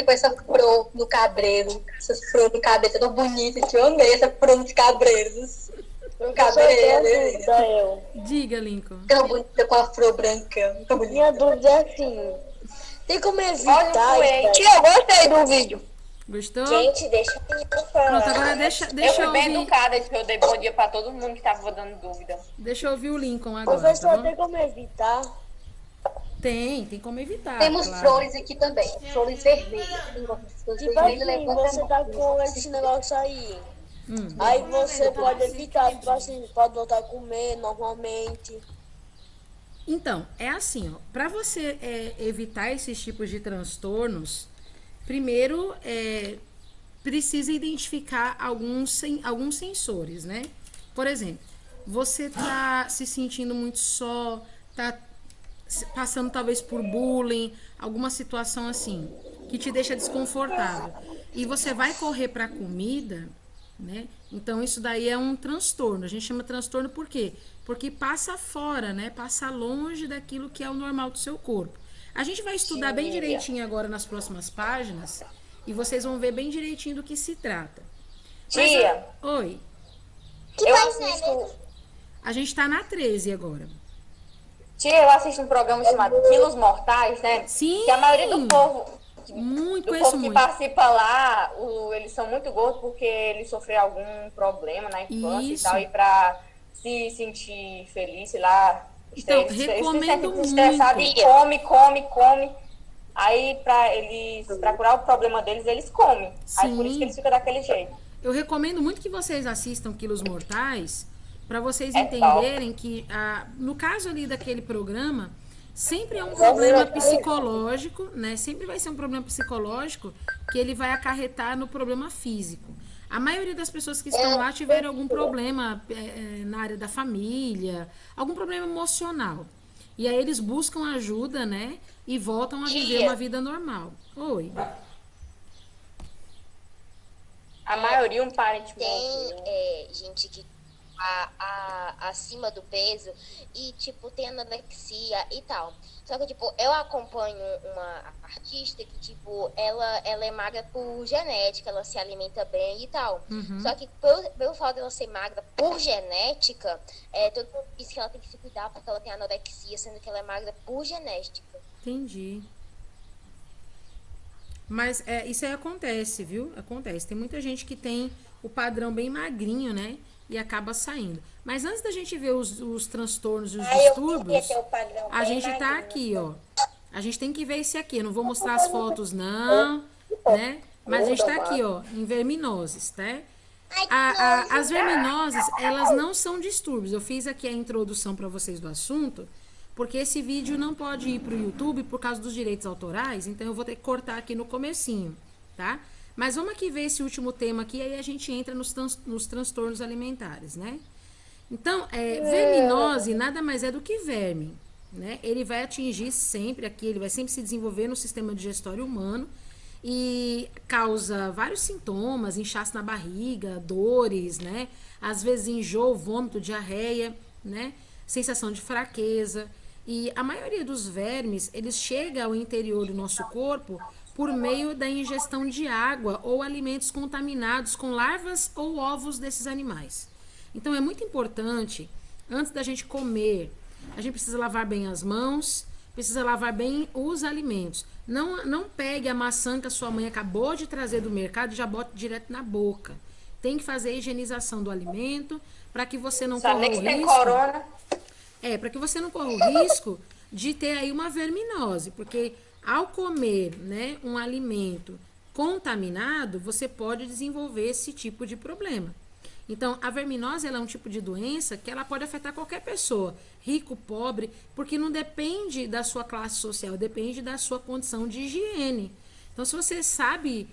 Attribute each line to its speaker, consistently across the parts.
Speaker 1: com essa flor no cabreiro. Essas flores no cabelo, tão bonita. Eu amei essa flor nos cabreiros. No cabelo.
Speaker 2: Diga, Lincoln.
Speaker 1: Tão bonita com a flor branca. Tão bonita.
Speaker 3: Minha dúvida é assim, tem como evitar...
Speaker 1: Tia, eu gostei do vídeo.
Speaker 2: Gostou?
Speaker 3: Gente, deixa eu falar.
Speaker 2: Pronto, agora deixa
Speaker 4: Eu fui
Speaker 2: eu
Speaker 4: bem
Speaker 2: ouvir.
Speaker 4: educada, que eu dei bom dia pra todo mundo que tava dando dúvida.
Speaker 2: Deixa eu ouvir o Lincoln agora,
Speaker 3: Professor,
Speaker 2: tá bom?
Speaker 3: tem como evitar?
Speaker 2: Tem como evitar.
Speaker 1: Temos
Speaker 2: claro.
Speaker 1: flores aqui também. Flores vermelhas. Quem gosta de flores
Speaker 3: Tipo
Speaker 1: vermelhas,
Speaker 3: assim,
Speaker 1: levanta
Speaker 3: você
Speaker 1: a
Speaker 3: tá
Speaker 1: mão.
Speaker 3: com esse negócio aí. Aí você pode evitar, tipo assim, pode voltar a comer normalmente.
Speaker 2: Então, é assim, ó, para você evitar esses tipos de transtornos, primeiro precisa identificar alguns sensores, né? Por exemplo, você tá se sentindo muito só, tá passando talvez por bullying, alguma situação assim, que te deixa desconfortável. E você vai correr para a comida, né? Então isso daí é um transtorno. A gente chama transtorno por quê? Porque passa fora, né? Passa longe daquilo que é o normal do seu corpo. A gente vai estudar bem direitinho agora nas próximas páginas e vocês vão ver bem direitinho do que se trata.
Speaker 4: Tia,
Speaker 2: Oi,
Speaker 4: eu assisto,
Speaker 2: a gente tá na 13 agora.
Speaker 4: eu assisto um programa chamado Quilos Mortais, né?
Speaker 2: Sim.
Speaker 4: Que a maioria do povo,
Speaker 2: Muito,
Speaker 4: do
Speaker 2: conheço
Speaker 4: povo que
Speaker 2: muito.
Speaker 4: participa lá, eles são muito gordos porque eles sofreram algum problema na infância
Speaker 2: Isso.
Speaker 4: e tal, e pra se sentir feliz, sei lá,
Speaker 2: Então,
Speaker 4: eles se
Speaker 2: recomendo
Speaker 4: sentem estressados
Speaker 2: muito.
Speaker 4: e come. Aí, pra curar o problema deles, eles comem. Aí, por isso
Speaker 2: Sim.
Speaker 4: que eles ficam daquele jeito.
Speaker 2: Eu recomendo muito que vocês assistam Quilos Mortais para vocês
Speaker 4: É
Speaker 2: entenderem que, no caso ali daquele programa, sempre é um problema psicológico, né? Sempre vai ser um problema psicológico que ele vai acarretar no problema físico. A maioria das pessoas que estão lá tiveram algum problema na área da família, algum problema emocional. E aí eles buscam ajuda, né? E voltam a viver uma vida normal. Oi.
Speaker 4: A maioria, um parente
Speaker 5: Tem
Speaker 4: morreu.
Speaker 5: gente que acima do peso e, tipo, tem anorexia e tal. Só que, tipo, eu acompanho uma artista que, tipo, ela é magra por genética, ela se alimenta bem e tal. Só que, pelo fato dela ser magra por genética, todo mundo diz que ela tem que se cuidar porque ela tem anorexia, sendo que ela é magra por genética.
Speaker 2: Entendi. Mas isso aí acontece, viu? Acontece. Tem muita gente que tem o padrão bem magrinho, né? E acaba saindo. Mas antes da gente ver os transtornos e os distúrbios, a gente tá aqui, ó. A gente tem que ver esse aqui. Eu não vou mostrar as fotos, não, né? Mas a gente tá aqui, ó, em verminoses, tá? As verminoses, elas não são distúrbios. Eu fiz aqui a introdução para vocês do assunto, porque esse vídeo não pode ir para o YouTube por causa dos direitos autorais, então eu vou ter que cortar aqui no comecinho, tá? Mas vamos aqui ver esse último tema aqui, aí a gente entra nos transtornos alimentares, né? Então, verminose nada mais é do que verme, né? Ele vai atingir sempre aqui, ele vai sempre se desenvolver no sistema digestório humano e causa vários sintomas, inchaço na barriga, dores, né? Às vezes enjoo, vômito, diarreia, né? Sensação de fraqueza. E a maioria dos vermes, eles chegam ao interior do nosso corpo por meio da ingestão de água ou alimentos contaminados com larvas ou ovos desses animais. Então é muito importante, antes da gente comer, a gente precisa lavar bem as mãos, precisa lavar bem os alimentos. Não pegue a maçã que a sua mãe acabou de trazer do mercado e já bote direto na boca. Tem que fazer a higienização do alimento para que você não corra o risco.
Speaker 4: Corona.
Speaker 2: Para que você não corra o risco de ter aí uma verminose, porque ao comer, né, um alimento contaminado, você pode desenvolver esse tipo de problema. Então, a verminose ela é um tipo de doença que ela pode afetar qualquer pessoa, rico, pobre, porque não depende da sua classe social, depende da sua condição de higiene. Então, se você sabe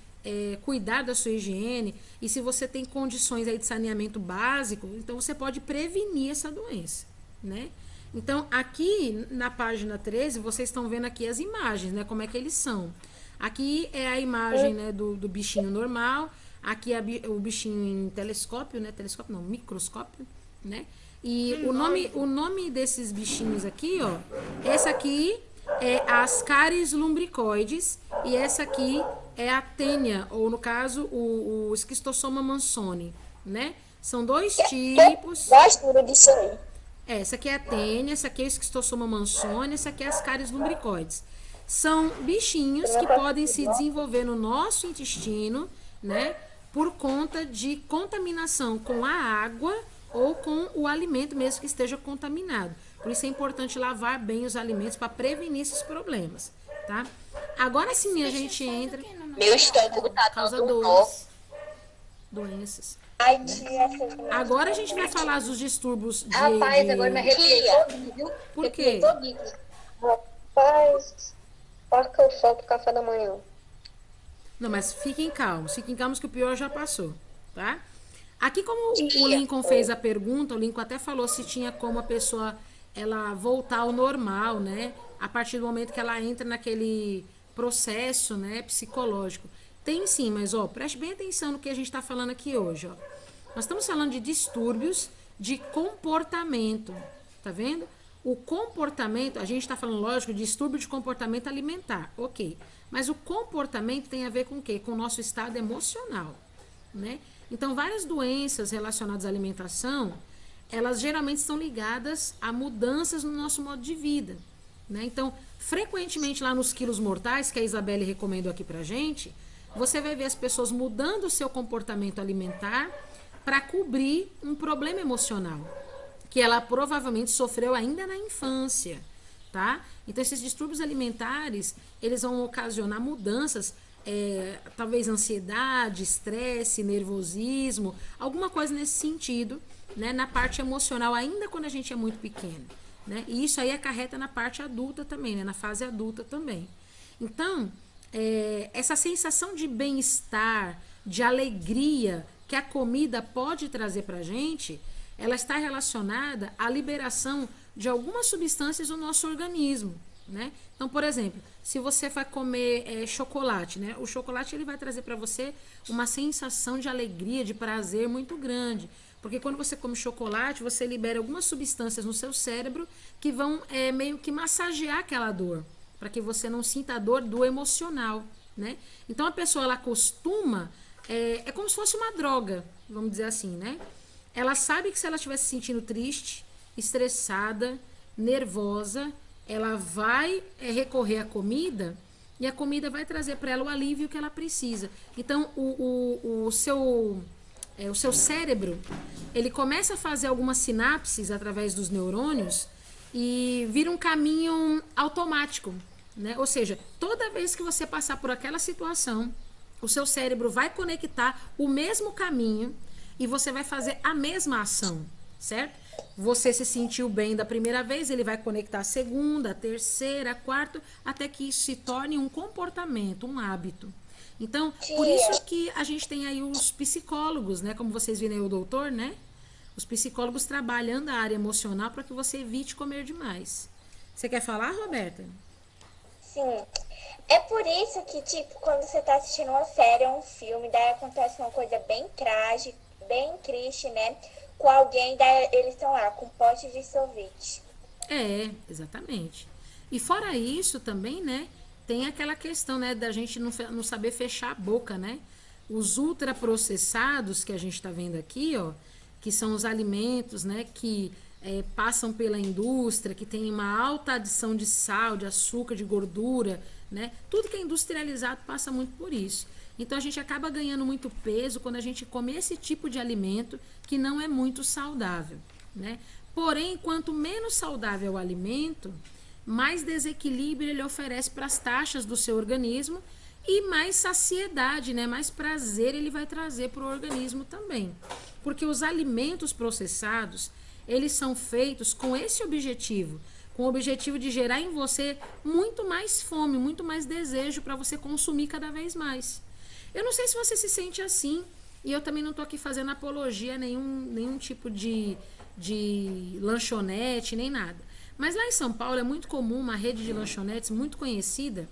Speaker 2: cuidar da sua higiene e se você tem condições aí de saneamento básico, então você pode prevenir essa doença, né? Então, aqui na página 13, vocês estão vendo aqui as imagens, né? Como é que eles são. Aqui é a imagem, né, do bichinho normal. Aqui é o bichinho em telescópio, né? Telescópio não, microscópio, né? E o nome desses bichinhos aqui, ó. Essa aqui é Ascaris lumbricoides e essa aqui é a tênia, ou no caso, o Schistosoma mansoni, né? São 2 tipos.
Speaker 3: Gosto disso aí.
Speaker 2: Essa aqui é a tênia, essa aqui é o Schistosoma mansoni, essa aqui é as cáries lumbricoides. São bichinhos que podem se desenvolver no nosso intestino, né? Por conta de contaminação com a água ou com o alimento mesmo que esteja contaminado. Por isso é importante lavar bem os alimentos para prevenir esses problemas, tá? Agora sim a gente entra...
Speaker 5: Meu estômago tá
Speaker 2: causa
Speaker 5: todo
Speaker 2: doenças.
Speaker 3: Ai,
Speaker 2: Agora a gente vai falar dos distúrbios de...
Speaker 1: Rapaz, agora me arrepiei todinho, viu?
Speaker 2: Por quê?
Speaker 1: Rapaz, parca o sol pro café da manhã.
Speaker 2: Não, mas fiquem calmos que o pior já passou, tá? Aqui, como o Lincoln fez a pergunta, o Lincoln até falou se tinha como a pessoa ela voltar ao normal, né? A partir do momento que ela entra naquele processo, né, psicológico. Tem sim, mas ó, preste bem atenção no que a gente está falando aqui hoje, ó. Nós estamos falando de distúrbios de comportamento, tá vendo? O comportamento, a gente está falando, lógico, de distúrbio de comportamento alimentar, ok. Mas o comportamento tem a ver com o quê? Com o nosso estado emocional, né? Então, várias doenças relacionadas à alimentação, elas geralmente estão ligadas a mudanças no nosso modo de vida, né? Então, frequentemente lá nos quilos mortais, que a Isabelle recomendou aqui pra gente, você vai ver as pessoas mudando o seu comportamento alimentar para cobrir um problema emocional que ela provavelmente sofreu ainda na infância, tá? Então, esses distúrbios alimentares, eles vão ocasionar mudanças, talvez ansiedade, estresse, nervosismo, alguma coisa nesse sentido, né? Na parte emocional, ainda quando a gente é muito pequeno, né? E isso aí acarreta na parte adulta também, né? Na fase adulta também. Então, essa sensação de bem-estar, de alegria que a comida pode trazer pra gente, ela está relacionada à liberação de algumas substâncias no nosso organismo, né? Então, por exemplo, se você vai comer chocolate, né? O chocolate ele vai trazer para você uma sensação de alegria, de prazer muito grande. Porque quando você come chocolate, você libera algumas substâncias no seu cérebro que vão meio que massagear aquela dor, para que você não sinta a dor do emocional, né? Então, a pessoa, ela costuma... É como se fosse uma droga, vamos dizer assim, né? Ela sabe que se ela estiver se sentindo triste, estressada, nervosa, ela vai recorrer à comida e a comida vai trazer para ela o alívio que ela precisa. Então, o seu cérebro, ele começa a fazer algumas sinapses através dos neurônios e vira um caminho automático, né? Ou seja, toda vez que você passar por aquela situação, o seu cérebro vai conectar o mesmo caminho e você vai fazer a mesma ação, certo? Você se sentiu bem da primeira vez, ele vai conectar a segunda, a terceira, a quarta, até que isso se torne um comportamento, um hábito. Então, por isso que a gente tem aí os psicólogos, né? Como vocês viram aí o doutor, né? Os psicólogos trabalhando a área emocional para que você evite comer demais. Você quer falar, Roberta?
Speaker 6: Sim. É por isso que, tipo, quando você tá assistindo uma série ou um filme, daí acontece uma coisa bem trágica, bem triste, né? Com alguém, daí eles estão lá com pote de sorvete.
Speaker 2: Exatamente. E fora isso também, né? Tem aquela questão, né? Da gente não saber fechar a boca, né? Os ultraprocessados que a gente tá vendo aqui, ó, que são os alimentos, né? Que passam pela indústria, que tem uma alta adição de sal, de açúcar, de gordura, né? Tudo que é industrializado passa muito por isso. Então a gente acaba ganhando muito peso quando a gente come esse tipo de alimento que não é muito saudável, né? Porém, quanto menos saudável o alimento, mais desequilíbrio ele oferece para as taxas do seu organismo e mais saciedade, né? Mais prazer ele vai trazer para o organismo também. Porque os alimentos processados, eles são feitos com esse objetivo, com o objetivo de gerar em você muito mais fome, muito mais desejo para você consumir cada vez mais. Eu não sei se você se sente assim, e eu também não estou aqui fazendo apologia a nenhum tipo de lanchonete, nem nada. Mas lá em São Paulo é muito comum uma rede de lanchonetes muito conhecida,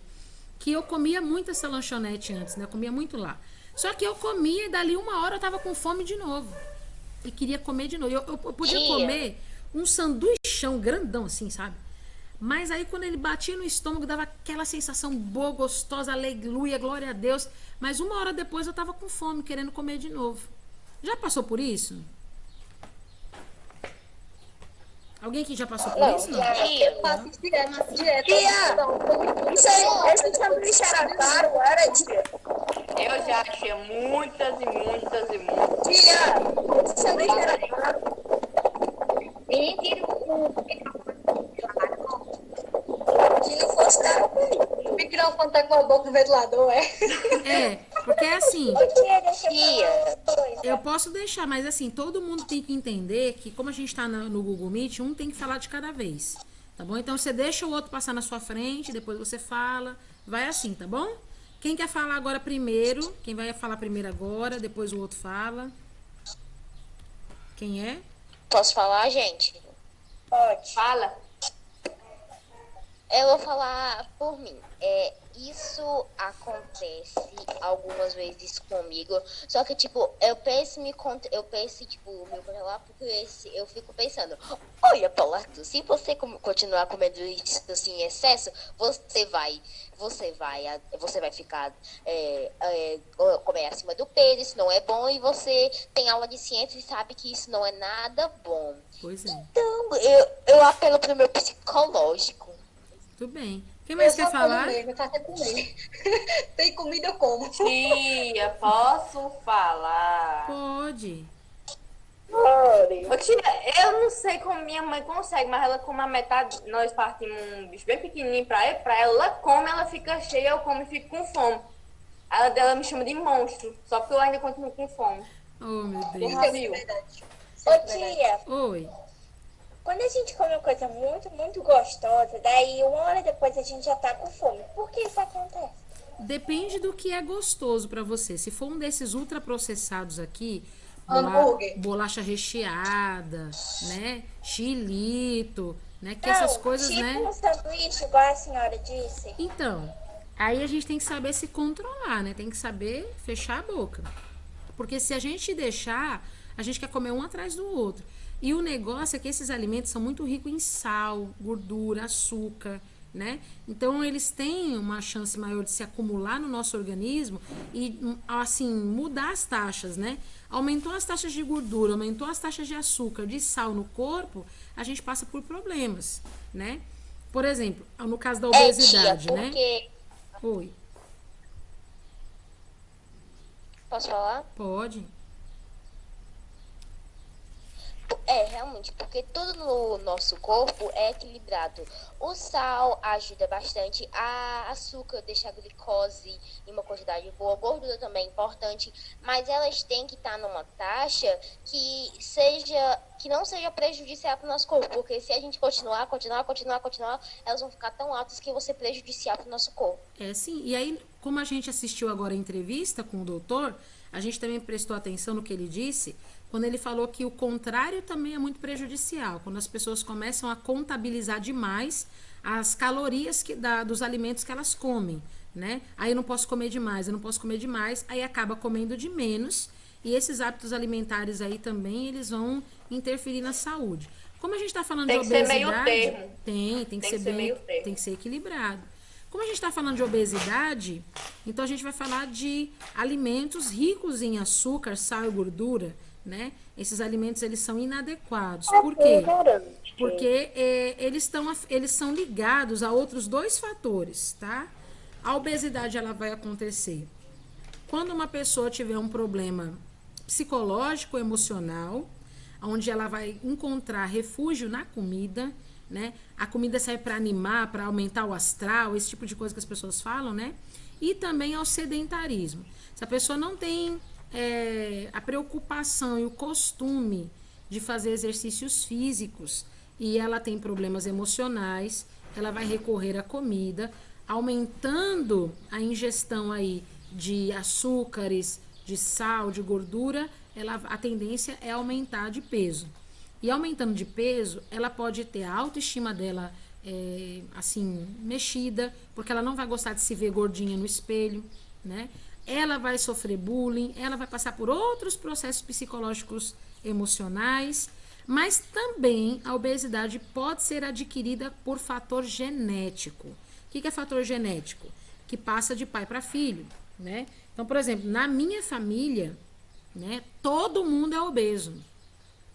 Speaker 2: que eu comia muito essa lanchonete antes, né? Eu comia muito lá. Só que eu comia e dali uma hora eu estava com fome de novo. E queria comer de novo. Eu podia comer um sanduichão grandão assim, sabe? Mas aí quando ele batia no estômago, dava aquela sensação boa, gostosa, aleluia, glória a Deus. Mas 1 hora depois eu tava com fome, querendo comer de novo. Já passou por isso? Alguém que já passou por isso? Não.
Speaker 1: Eu faço direto.
Speaker 3: Tia, isso aí, esse sanduíche era caro, era, tia?
Speaker 4: Eu já achei muitas e muitas e muitas.
Speaker 3: Tia, esse sanduíche era caro. Se não fosse caro,
Speaker 1: O microfone tá com a boca no ventilador, é?
Speaker 2: É, porque é assim,
Speaker 6: Ô, tia, deixa eu falar uma coisa.
Speaker 2: eu posso deixar, mas assim, todo mundo tem que entender que como a gente tá no Google Meet, um tem que falar de cada vez, tá bom? Então você deixa o outro passar na sua frente, depois você fala, vai assim, tá bom? Quem quer falar agora primeiro? Quem vai falar primeiro agora, depois o outro fala. Quem é?
Speaker 5: Posso falar, gente?
Speaker 6: Pode.
Speaker 4: Fala.
Speaker 5: Eu vou falar por mim. Isso acontece algumas vezes comigo. Só que, tipo, eu penso, me controlar, porque eu fico pensando, olha, Paula, se você continuar comendo isso assim em excesso, você vai ficar comer acima do peso, isso não é bom, e você tem aula de ciência e sabe que isso não é nada bom.
Speaker 2: Pois é.
Speaker 5: Então, eu apelo pro meu psicológico.
Speaker 2: Tudo bem. Quem mais quer falar?
Speaker 1: Mesmo, eu faço é comer. Tem comida, eu como.
Speaker 4: Tia, posso falar?
Speaker 2: Pode.
Speaker 4: Ô, tia, eu não sei como minha mãe consegue, mas ela come a metade, nós partimos um bicho bem pequenininho pra ela come, ela fica cheia, eu como e fico com fome. Ela me chama de monstro, só porque eu ainda continuo com fome.
Speaker 2: Oh, meu Deus.
Speaker 4: Já viu?
Speaker 6: Ô, tia,
Speaker 2: Oi.
Speaker 6: quando a gente come uma coisa muito, muito gostosa, daí 1 hora depois a gente já tá com fome. Por que isso acontece?
Speaker 2: Depende do que é gostoso pra você. Se for um desses ultraprocessados aqui,
Speaker 1: Hambúrguer.
Speaker 2: bolacha recheada, né? Chilito, né? Que
Speaker 6: Não,
Speaker 2: essas coisas,
Speaker 6: tipo
Speaker 2: né?
Speaker 6: um sanduíche, igual a senhora disse.
Speaker 2: Então, aí a gente tem que saber se controlar, né? Tem que saber fechar a boca. Porque se a gente deixar, a gente quer comer um atrás do outro. E o negócio é que esses alimentos são muito ricos em sal, gordura, açúcar, né? Então eles têm uma chance maior de se acumular no nosso organismo e, assim, mudar as taxas, né? Aumentou as taxas de gordura, aumentou as taxas de açúcar, de sal no corpo, a gente passa por problemas, né? Por exemplo, no caso da obesidade,
Speaker 5: Tia,
Speaker 2: né?
Speaker 5: porque...
Speaker 2: Oi,
Speaker 5: Posso falar?
Speaker 2: pode.
Speaker 5: Realmente, porque tudo no nosso corpo é equilibrado. O sal ajuda bastante, a açúcar deixa a glicose em uma quantidade boa, a gordura também é importante, mas elas têm que estar numa taxa que não seja prejudicial para o nosso corpo, porque se a gente continuar, elas vão ficar tão altas que vão ser prejudicial para o nosso corpo.
Speaker 2: É sim. E aí, como a gente assistiu agora a entrevista com o doutor, a gente também prestou atenção no que ele disse, quando ele falou que o contrário também é muito prejudicial. Quando as pessoas começam a contabilizar demais as calorias dos alimentos que elas comem, né? Aí eu não posso comer demais, aí acaba comendo de menos. E esses hábitos alimentares aí também, eles vão interferir na saúde. Como a gente está falando
Speaker 4: Tem
Speaker 2: de
Speaker 4: que ser
Speaker 2: obesidade...
Speaker 4: meio termo.
Speaker 2: Tem que ser bem,
Speaker 4: meio termo.
Speaker 2: tem que ser equilibrado. Como a gente está falando de obesidade, então a gente vai falar de alimentos ricos em açúcar, sal e gordura, né? Esses alimentos, eles são inadequados. Por quê? Porque eles são ligados a outros 2 fatores, tá? A obesidade, ela vai acontecer quando uma pessoa tiver um problema psicológico, emocional, onde ela vai encontrar refúgio na comida, né? A comida serve para animar, para aumentar o astral, esse tipo de coisa que as pessoas falam, né? E também ao sedentarismo. Se a pessoa não tem a preocupação e o costume de fazer exercícios físicos e ela tem problemas emocionais, ela vai recorrer à comida, aumentando a ingestão aí de açúcares, de sal, de gordura, a tendência é aumentar de peso. E aumentando de peso, ela pode ter a autoestima dela assim, mexida, porque ela não vai gostar de se ver gordinha no espelho, né? Ela vai sofrer bullying, ela vai passar por outros processos psicológicos emocionais, Mas também a obesidade pode ser adquirida por fator genético. O que é fator genético? Que passa de pai para filho, né? Então, por exemplo, na minha família, né, todo mundo é obeso.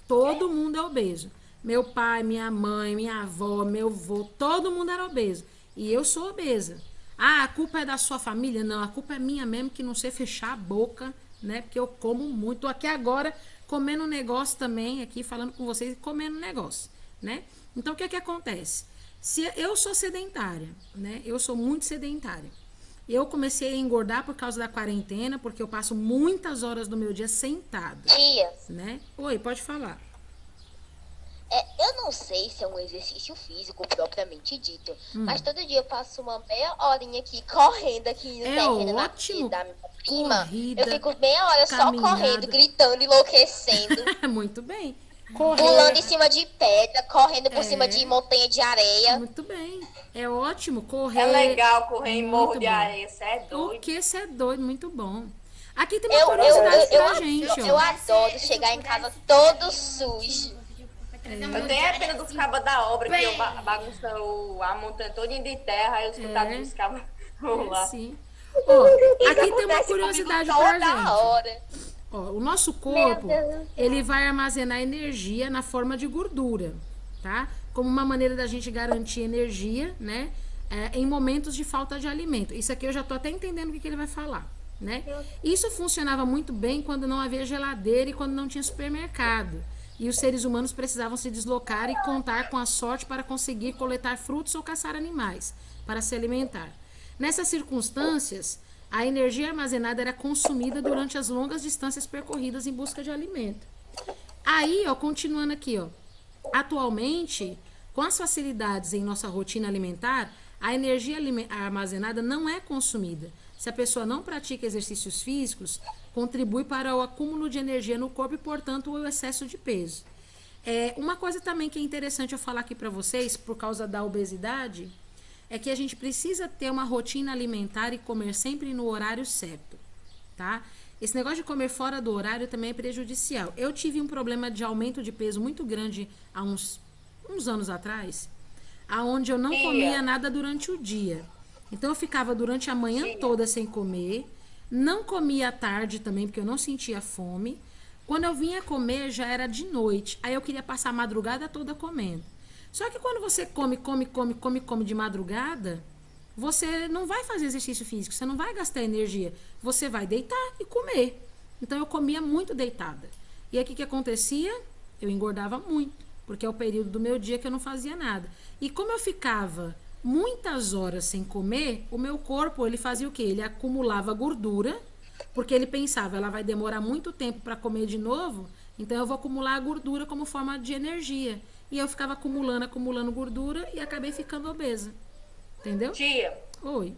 Speaker 2: Todo mundo é obeso. Meu pai, minha mãe, minha avó, meu avô, todo mundo era obeso. E eu sou obesa. Ah, a culpa é da sua família? Não, a culpa é minha mesmo, que não sei fechar a boca, né? Porque eu como muito. Tô aqui agora comendo um negócio também, aqui falando com vocês, comendo um negócio, né? Então, o que acontece? Se eu sou sedentária, né? Eu sou muito sedentária. Eu comecei a engordar por causa da quarentena, porque eu passo muitas horas do meu dia sentada.
Speaker 5: Tia,
Speaker 2: Né? Oi, pode falar.
Speaker 5: eu não sei se é um exercício físico propriamente dito, mas todo dia eu passo uma meia horinha aqui correndo aqui no terreno
Speaker 2: ótimo.
Speaker 5: da minha prima.
Speaker 2: Corrida,
Speaker 5: Eu fico meia hora só
Speaker 2: caminhada.
Speaker 5: correndo, gritando, enlouquecendo,
Speaker 2: Muito bem.
Speaker 5: pulando em cima de pedra, correndo por cima de montanha de areia.
Speaker 2: Muito bem. É ótimo correr.
Speaker 4: É legal correr em morro
Speaker 2: Muito
Speaker 4: de
Speaker 2: bom.
Speaker 4: areia, você é
Speaker 2: O
Speaker 4: doido.
Speaker 2: que você é doido, muito bom. Aqui tem uma curiosidade pra gente,
Speaker 5: Eu
Speaker 2: ó.
Speaker 5: adoro chegar em casa todo sujo.
Speaker 4: Eu tenho a pena dos cabas da obra, que eu bagunço a montanha toda de terra, aí os coitados dos cabas vão lá.
Speaker 2: Sim. Ó, aqui tem uma curiosidade pra
Speaker 5: Toda
Speaker 2: gente.
Speaker 5: hora.
Speaker 2: Ó, o nosso corpo, ele vai armazenar energia na forma de gordura, tá? Como uma maneira da gente garantir energia, né? Em momentos de falta de alimento. Isso aqui eu já tô até entendendo o que ele vai falar, né? Isso funcionava muito bem quando não havia geladeira e quando não tinha supermercado. E os seres humanos precisavam se deslocar e contar com a sorte para conseguir coletar frutos ou caçar animais para se alimentar. Nessas circunstâncias, a energia armazenada era consumida durante as longas distâncias percorridas em busca de alimento. Aí, ó, continuando aqui, ó. Atualmente, com as facilidades em nossa rotina alimentar, a energia armazenada não é consumida. Se a pessoa não pratica exercícios físicos, contribui para o acúmulo de energia no corpo e, portanto, o excesso de peso. Uma coisa também que é interessante eu falar aqui para vocês, por causa da obesidade, é que a gente precisa ter uma rotina alimentar e comer sempre no horário certo, tá? Esse negócio de comer fora do horário também é prejudicial. Eu tive um problema de aumento de peso muito grande há uns anos atrás, aonde eu não comia nada durante o dia. Então, eu ficava durante a manhã toda sem comer, não comia à tarde também, porque eu não sentia fome. Quando eu vinha comer, já era de noite. Aí eu queria passar a madrugada toda comendo. Só que quando você come de madrugada, você não vai fazer exercício físico, você não vai gastar energia. Você vai deitar e comer. Então, eu comia muito deitada. E aí, o que acontecia? Eu engordava muito, porque é o período do meu dia que eu não fazia nada. E como eu ficava muitas horas sem comer, o meu corpo, ele fazia o quê? Ele acumulava gordura, porque ele pensava, ela vai demorar muito tempo para comer de novo, então eu vou acumular a gordura como forma de energia. E eu ficava acumulando gordura e acabei ficando obesa. Entendeu?
Speaker 4: Tia,
Speaker 2: Oi.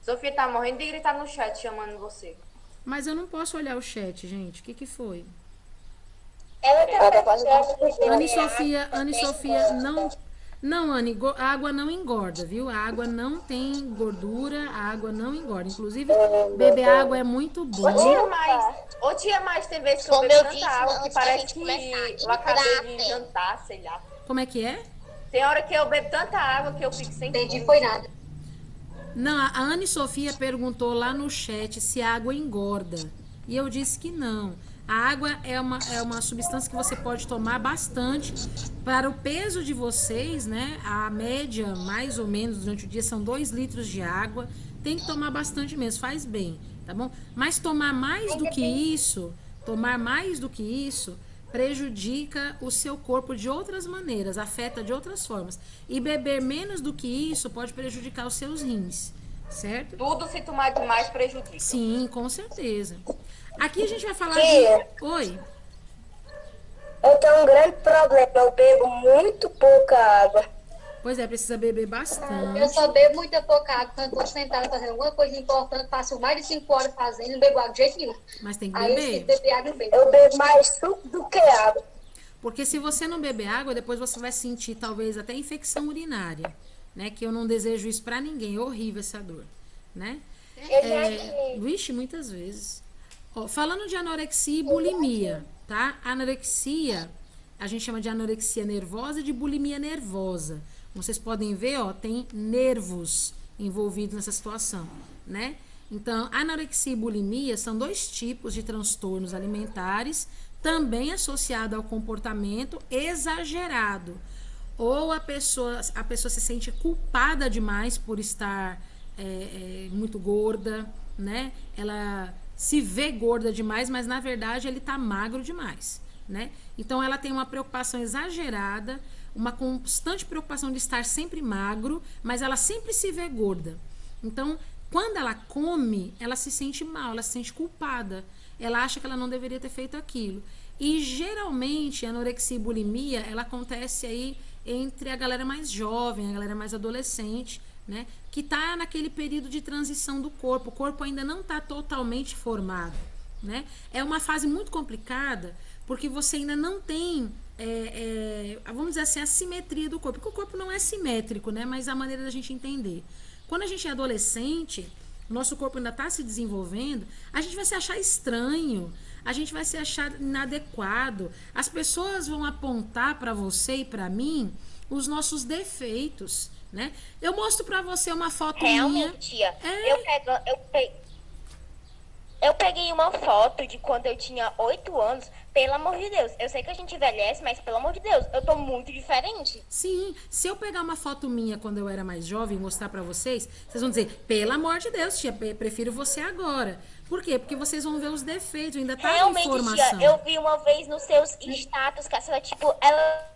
Speaker 4: Sofia tá morrendo de gritar no chat chamando você.
Speaker 2: Mas eu não posso olhar o chat, gente. O que foi?
Speaker 6: Ela tá fazendo
Speaker 2: Anne Sofia, não... Não, Anne, a água não engorda, viu? A água não tem gordura, a água não engorda. Inclusive, beber água é muito bom.
Speaker 4: Ô tia, mais tem vezes que eu
Speaker 5: Como
Speaker 4: bebo
Speaker 5: eu
Speaker 4: tanta
Speaker 5: disse,
Speaker 4: água que
Speaker 5: antes da
Speaker 4: parece
Speaker 5: gente
Speaker 4: que
Speaker 5: começar,
Speaker 4: eu acabei de
Speaker 5: hidratem.
Speaker 4: jantar, sei lá.
Speaker 2: Como é que é?
Speaker 4: Tem hora que eu bebo tanta água que eu fico sem
Speaker 1: Entendi,
Speaker 4: fome.
Speaker 1: foi nada.
Speaker 2: Não, a Anne Sofia perguntou lá no chat se a água engorda. E eu disse que não. A água é uma substância que você pode tomar bastante. Para o peso de vocês, né? A média, mais ou menos, durante o dia são 2 litros de água. Tem que tomar bastante mesmo, faz bem, tá bom? Mas tomar mais do que isso, prejudica o seu corpo de outras maneiras, afeta de outras formas. E beber menos do que isso pode prejudicar os seus rins, certo?
Speaker 4: Tudo se tomar demais prejudica.
Speaker 2: Sim, com certeza. Aqui a gente vai falar
Speaker 3: Tia.
Speaker 2: de... Oi.
Speaker 3: Eu tenho um grande problema, eu bebo muito pouca água.
Speaker 2: Pois é, precisa beber
Speaker 1: Eu
Speaker 2: bastante.
Speaker 1: só bebo muita pouca água quando estou sentada fazendo alguma coisa importante, passo mais de 5 horas fazendo, não bebo água de jeito nenhum.
Speaker 2: Mas tem que
Speaker 1: Aí eu esqueci de
Speaker 2: beber.
Speaker 1: beber água e não bebo.
Speaker 3: Eu bebo mais suco do que água.
Speaker 2: Porque se você não beber água, depois você vai sentir talvez até infecção urinária, né? Que eu não desejo isso pra ninguém. É horrível essa dor, né? Vixe, muitas vezes. Ó, falando de anorexia e bulimia, tá? A anorexia a gente chama de anorexia nervosa e de bulimia nervosa. Vocês podem ver, ó, tem nervos envolvidos nessa situação, né? Então, anorexia e bulimia são 2 tipos de transtornos alimentares, também associado ao comportamento exagerado. Ou a pessoa se sente culpada demais por estar muito gorda, né? Ela se vê gorda demais, mas na verdade ele está magro demais, né? Então ela tem uma preocupação exagerada, uma constante preocupação de estar sempre magro, mas ela sempre se vê gorda. Então, quando ela come, ela se sente mal, ela se sente culpada. Ela acha que ela não deveria ter feito aquilo. E geralmente a anorexia e bulimia, ela acontece aí entre a galera mais jovem, a galera mais adolescente, né? Que tá naquele período de transição do corpo. O corpo ainda não está totalmente formado, né? É uma fase muito complicada, porque você ainda não tem, vamos dizer assim, a simetria do corpo. Porque o corpo não é simétrico, né? Mas a maneira da gente entender. Quando a gente é adolescente, o nosso corpo ainda está se desenvolvendo, a gente vai se achar estranho, a gente vai se achar inadequado. As pessoas vão apontar para você e para mim os nossos defeitos, né? Eu mostro para você uma foto
Speaker 5: realmente,
Speaker 2: minha.
Speaker 5: Eu peguei uma foto de quando eu tinha 8 anos. Pelo amor de Deus, eu sei que a gente envelhece, mas pelo amor de Deus, eu tô muito diferente.
Speaker 2: Sim, se eu pegar uma foto minha quando eu era mais jovem e mostrar pra vocês, vocês vão dizer, pelo amor de Deus, tia, prefiro você agora. Por quê? Porque vocês vão ver os defeitos, ainda tá em formação.
Speaker 5: Realmente, tia, eu vi uma vez nos seus status, que ela, tipo, ela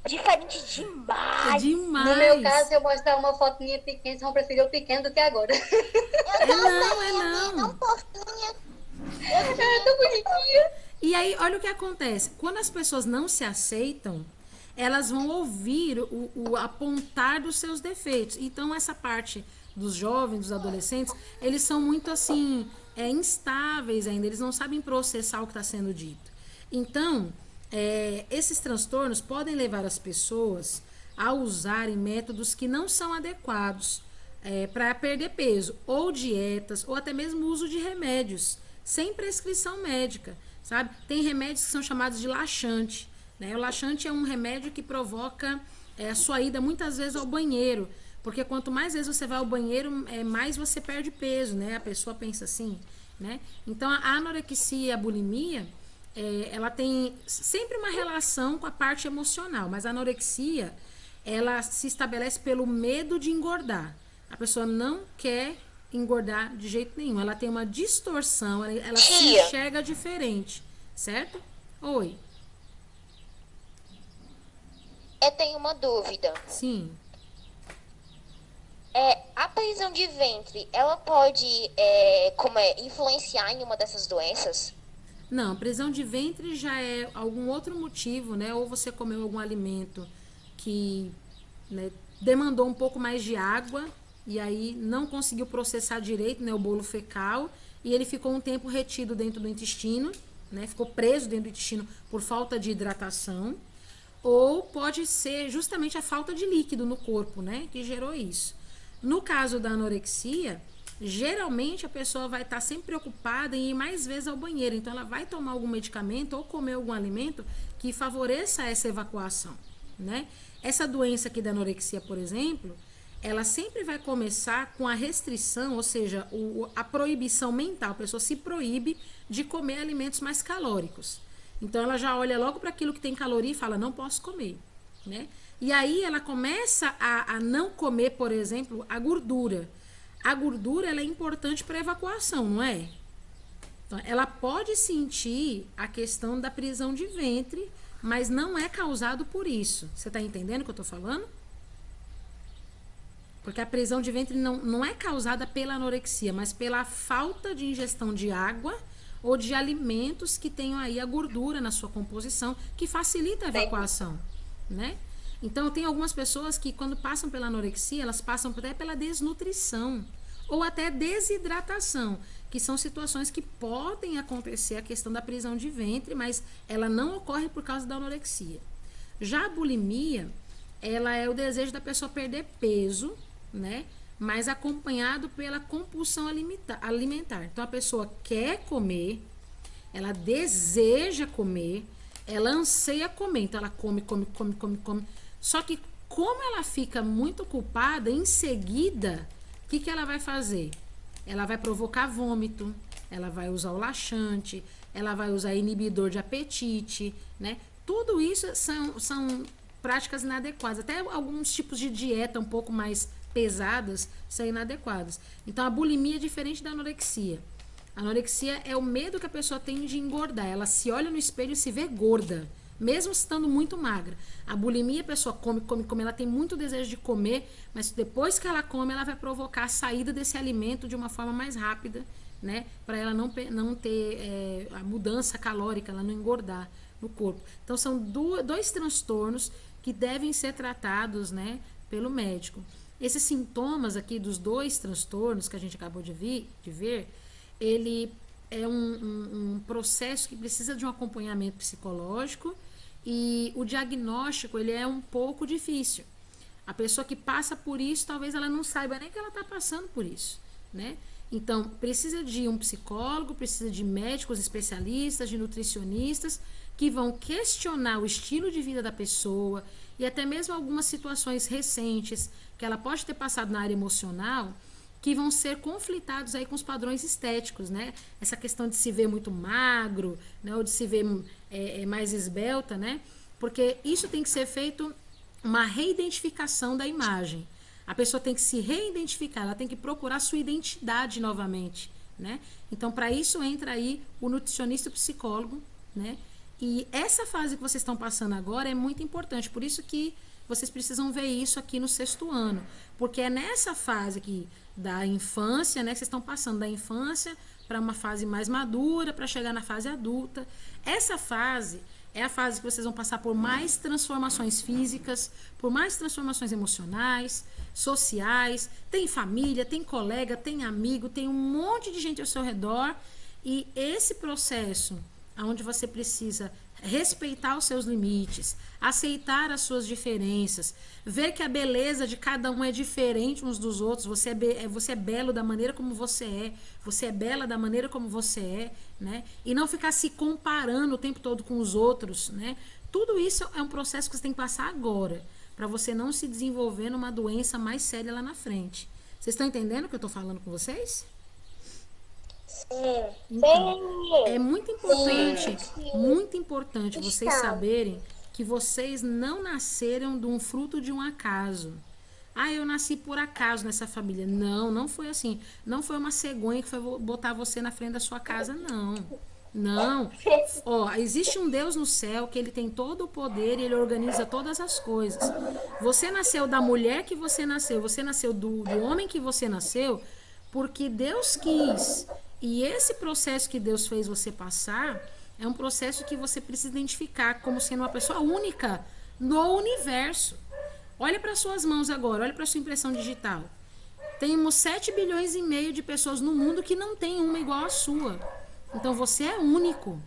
Speaker 5: diferente demais.
Speaker 2: É demais.
Speaker 1: No meu caso, se eu mostrar uma foto minha pequena, vocês vão preferir eu pequeno do que agora.
Speaker 2: Não.
Speaker 1: É tão bonitinha.
Speaker 2: E aí, olha o que acontece. Quando as pessoas não se aceitam, elas vão ouvir o apontar dos seus defeitos. Então, essa parte dos jovens, dos adolescentes, eles são muito, assim, instáveis ainda. Eles não sabem processar o que está sendo dito. Então, esses transtornos podem levar as pessoas a usarem métodos que não são adequados para perder peso, ou dietas, ou até mesmo uso de remédios, sem prescrição médica. Sabe? Tem remédios que são chamados de laxante, né? O laxante é um remédio que provoca a sua ida muitas vezes ao banheiro, porque quanto mais vezes você vai ao banheiro, mais você perde peso, né? A pessoa pensa assim, né? Então a anorexia e a bulimia, ela tem sempre uma relação com a parte emocional, mas a anorexia, ela se estabelece pelo medo de engordar. A pessoa não quer engordar de jeito nenhum. Ela tem uma distorção, ela se enxerga diferente, certo? Oi.
Speaker 5: Eu tenho uma dúvida.
Speaker 2: Sim.
Speaker 5: A prisão de ventre, ela pode influenciar em uma dessas doenças?
Speaker 2: Não, prisão de ventre já é algum outro motivo, né? Ou você comeu algum alimento que, né, demandou um pouco mais de água, e aí não conseguiu processar direito, né, o bolo fecal, e ele ficou um tempo retido dentro do intestino, né, ficou preso dentro do intestino por falta de hidratação, ou pode ser justamente a falta de líquido no corpo, né, que gerou isso. No caso da anorexia, geralmente a pessoa vai estar sempre preocupada em ir mais vezes ao banheiro, então ela vai tomar algum medicamento ou comer algum alimento que favoreça essa evacuação, né? Essa doença aqui da anorexia, por exemplo, ela sempre vai começar com a restrição, ou seja, a proibição mental. A pessoa se proíbe de comer alimentos mais calóricos. Então, ela já olha logo para aquilo que tem caloria e fala, não posso comer, né? E aí, ela começa a não comer, por exemplo, a gordura. A gordura, ela é importante para a evacuação, não é? Então, ela pode sentir a questão da prisão de ventre, mas não é causado por isso. Você está entendendo o que eu estou falando? Porque a prisão de ventre não é causada pela anorexia, mas pela falta de ingestão de água ou de alimentos que tenham aí a gordura na sua composição, que facilita a evacuação, né? Então, tem algumas pessoas que, quando passam pela anorexia, elas passam até pela desnutrição ou até desidratação, que são situações que podem acontecer, a questão da prisão de ventre, mas ela não ocorre por causa da anorexia. Já a bulimia, ela é o desejo da pessoa perder peso, né? Mas acompanhado pela compulsão alimentar. Então a pessoa quer comer, ela deseja comer, ela anseia comer, então ela come. Só que como ela fica muito culpada, em seguida, o que ela vai fazer? Ela vai provocar vômito, ela vai usar o laxante, ela vai usar inibidor de apetite, né? Tudo isso são práticas inadequadas. Até alguns tipos de dieta um pouco mais pesadas são inadequadas. Então, a bulimia é diferente da anorexia. A anorexia é o medo que a pessoa tem de engordar. Ela se olha no espelho e se vê gorda, mesmo estando muito magra. A bulimia, a pessoa come, ela tem muito desejo de comer, mas depois que ela come, ela vai provocar a saída desse alimento de uma forma mais rápida, né? Para ela não ter a mudança calórica, ela não engordar no corpo. Então, são dois transtornos que devem ser tratados, né, pelo médico. Esses sintomas aqui dos dois transtornos que a gente acabou de ver, ele é um processo que precisa de um acompanhamento psicológico e o diagnóstico, ele é um pouco difícil. A pessoa que passa por isso, talvez ela não saiba nem que ela está passando por isso, né? Então, precisa de um psicólogo, precisa de médicos especialistas, de nutricionistas, que vão questionar o estilo de vida da pessoa e até mesmo algumas situações recentes que ela pode ter passado na área emocional, que vão ser conflitados aí com os padrões estéticos, né? Essa questão de se ver muito magro, né? Ou de se ver mais esbelta, né? Porque isso tem que ser feito uma reidentificação da imagem. A pessoa tem que se reidentificar, ela tem que procurar sua identidade novamente, né? Então, para isso entra aí o nutricionista e o psicólogo, né? E essa fase que vocês estão passando agora é muito importante, por isso que vocês precisam ver isso aqui no 6º ano, porque é nessa fase aqui da infância, né, que vocês estão passando da infância para uma fase mais madura, para chegar na fase adulta. Essa fase é a fase que vocês vão passar por mais transformações físicas, por mais transformações emocionais, sociais, tem família, tem colega, tem amigo, tem um monte de gente ao seu redor, e esse processo onde você precisa respeitar os seus limites, aceitar as suas diferenças, ver que a beleza de cada um é diferente uns dos outros, você é belo da maneira como você é bela da maneira como você é, né? E não ficar se comparando o tempo todo com os outros, né? Tudo isso é um processo que você tem que passar agora, para você não se desenvolver numa doença mais séria lá na frente. Vocês estão entendendo o que eu estou falando com vocês? Então, é muito importante vocês saberem que vocês não nasceram de um fruto de um acaso. Ah, eu nasci por acaso nessa família. Não, não foi assim. Não foi uma cegonha que foi botar você na frente da sua casa, não. Não. Ó, existe um Deus no céu que ele tem todo o poder e ele organiza todas as coisas. Você nasceu da mulher que você nasceu do homem que você nasceu, porque Deus quis. E esse processo que Deus fez você passar é um processo que você precisa identificar como sendo uma pessoa única no universo. Olha para suas mãos agora, olha para sua impressão digital. Temos 7 bilhões e meio de pessoas no mundo que não tem uma igual à sua. Então você é único.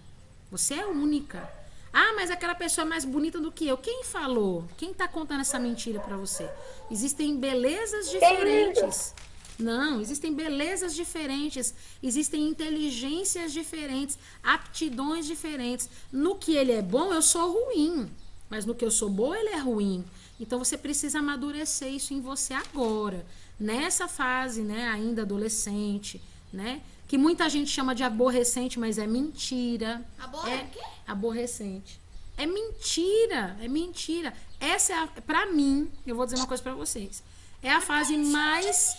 Speaker 2: Você é única. Ah, mas aquela pessoa é mais bonita do que eu. Quem falou? Quem está contando essa mentira para você? Existem belezas diferentes. Não, existem belezas diferentes, existem inteligências diferentes, aptidões diferentes. No que ele é bom, eu sou ruim, mas no que eu sou boa, ele é ruim. Então você precisa amadurecer isso em você agora, nessa fase, né, ainda adolescente, né? Que muita gente chama de aborrecente, mas é mentira. Aborrecente. É mentira, é mentira. Essa é pra mim, eu vou dizer uma coisa pra vocês. É a fase mais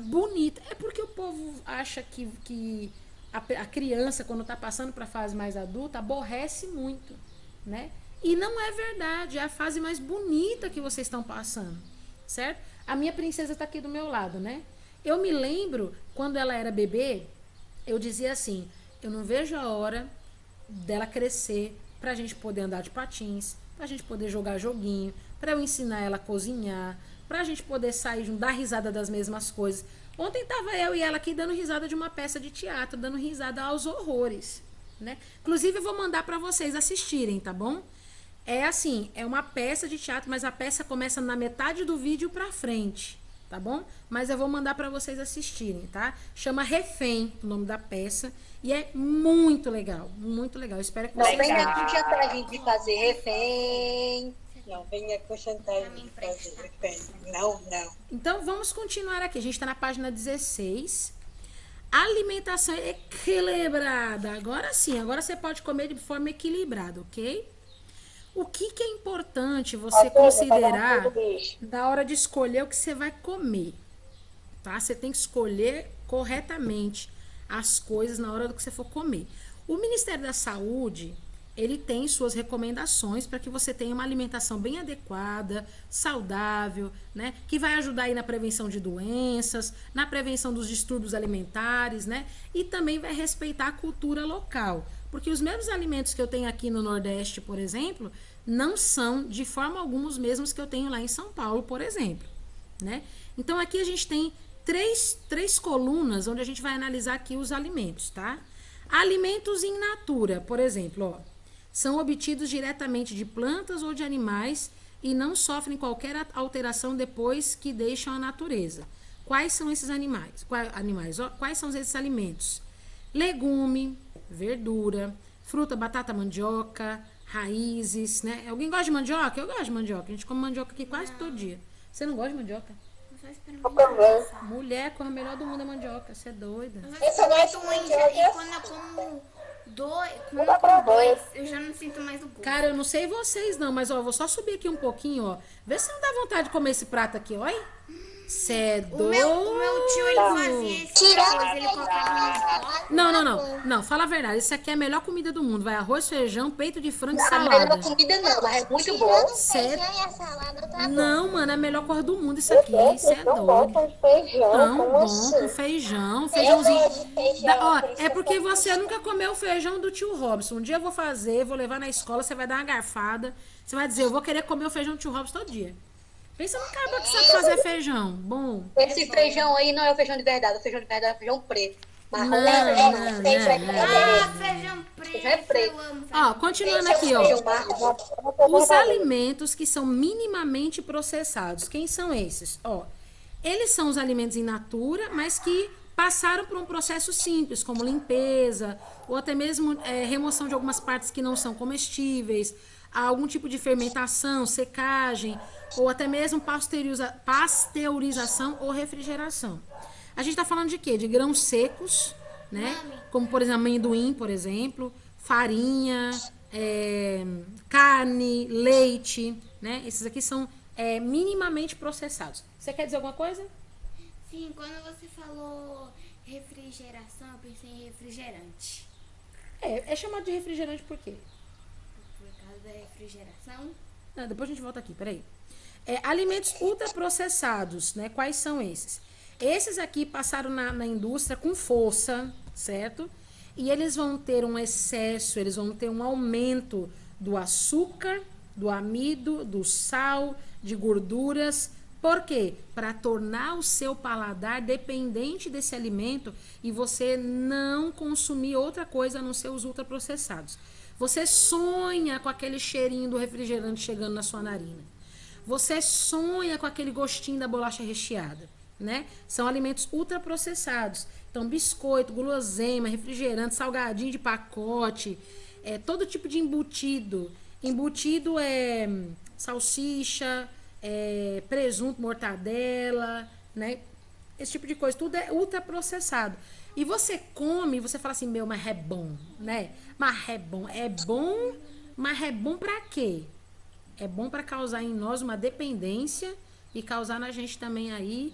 Speaker 2: bonita. É porque o povo acha que a criança, quando está passando para a fase mais adulta, aborrece muito, né? E não é verdade. É a fase mais bonita que vocês estão passando, certo? A minha princesa está aqui do meu lado, né? Eu me lembro, quando ela era bebê, eu dizia assim, eu não vejo a hora dela crescer para a gente poder andar de patins, para a gente poder jogar joguinho, para eu ensinar ela a cozinhar, pra gente poder sair junto, dar risada das mesmas coisas. Ontem tava eu e ela aqui dando risada de uma peça de teatro, dando risada aos horrores, né? Inclusive eu vou mandar pra vocês assistirem, tá bom? É assim, é uma peça de teatro, mas a peça começa na metade do vídeo pra frente, tá bom? Mas eu vou mandar para vocês assistirem, tá? Chama Refém, o nome da peça, e é muito legal, muito legal. Espero que vocês...
Speaker 1: Não venha com chantagem de fazer refém. Não venha com chantagem de fazer refém. Não.
Speaker 2: Então, vamos continuar aqui. A gente está na página 16. Alimentação equilibrada. Agora sim, agora você pode comer de forma equilibrada, ok? O que é importante você considerar na hora de escolher o que você vai comer, tá? Você tem que escolher corretamente as coisas na hora do que você for comer. O Ministério da Saúde, ele tem suas recomendações para que você tenha uma alimentação bem adequada, saudável, né? Que vai ajudar aí na prevenção de doenças, na prevenção dos distúrbios alimentares, né? E também vai respeitar a cultura local. Porque os mesmos alimentos que eu tenho aqui no Nordeste, por exemplo, não são de forma alguma os mesmos que eu tenho lá em São Paulo, por exemplo, né? Então aqui a gente tem três colunas onde a gente vai analisar aqui os alimentos, tá? Alimentos in natura, por exemplo, ó, são obtidos diretamente de plantas ou de animais e não sofrem qualquer alteração depois que deixam a natureza. Quais são esses animais? Quais são esses alimentos? Legume, verdura, fruta, batata, mandioca, raízes, né? Alguém gosta de mandioca? Eu gosto de mandioca. A gente come mandioca aqui quase todo dia. Você não gosta de mandioca? Mulher, com a melhor do mundo é mandioca. Você é doida.
Speaker 6: Eu só gosto muito de mandioca.
Speaker 7: E quando eu como dois, eu já não sinto mais o gosto.
Speaker 2: Cara, eu não sei vocês não, mas ó, eu vou só subir aqui um pouquinho, ó. Vê se não dá vontade de comer esse prato aqui, ó. Cê é doido.
Speaker 7: O meu tio, ele fazia esse arroz, ele colocava
Speaker 2: Não, fala a verdade. Isso aqui é a melhor comida do mundo. Vai arroz, feijão, peito de frango e
Speaker 1: Não,
Speaker 2: salada.
Speaker 1: a melhor comida não, mas é muito bom.
Speaker 2: Não, mano, é a melhor coisa do mundo isso aqui. Isso é doido. Tão bom com feijão, feijãozinho. Ó, é porque você nunca comeu o feijão do tio Robson. Um dia eu vou fazer, vou levar na escola, você vai dar uma garfada. Você vai dizer, eu vou querer comer o feijão do tio Robson todo dia. Pensa no cara que sabe fazer feijão. Bom.
Speaker 1: Esse feijão aí não é o feijão de verdade. O feijão de verdade é o feijão preto. Marrom.
Speaker 7: feijão preto.
Speaker 1: Feijão é preto.
Speaker 2: Ó, continuando aqui, ó. Os alimentos que são minimamente processados. Quem são esses? Ó, eles são os alimentos in natura, mas que passaram por um processo simples, como limpeza, ou até mesmo remoção de algumas partes que não são comestíveis, algum tipo de fermentação, secagem, ou até mesmo pasteurização ou refrigeração. A gente está falando de quê? De grãos secos, né? Como, por exemplo, amendoim, por exemplo, farinha, carne, leite, né? Esses aqui são minimamente processados. Você quer dizer alguma coisa?
Speaker 7: Sim, quando você falou refrigeração, eu pensei em refrigerante.
Speaker 2: É chamado de refrigerante por quê?
Speaker 7: Por causa da refrigeração?
Speaker 2: Não, depois a gente volta aqui, peraí. Alimentos ultraprocessados, né? Quais são esses? Esses aqui passaram na indústria com força, certo? E eles vão ter um excesso, eles vão ter um aumento do açúcar, do amido, do sal, de gorduras. Por quê? Para tornar o seu paladar dependente desse alimento e você não consumir outra coisa a não ser os ultraprocessados. Você sonha com aquele cheirinho do refrigerante chegando na sua narina. Você sonha com aquele gostinho da bolacha recheada, né? São alimentos ultraprocessados. Então, biscoito, guloseima, refrigerante, salgadinho de pacote, todo tipo de embutido. Embutido é salsicha, presunto, mortadela, né? Esse tipo de coisa, tudo é ultraprocessado. E você come, você fala assim, meu, mas é bom, né? Mas é bom, mas é bom pra quê? É bom para causar em nós uma dependência e causar na gente também aí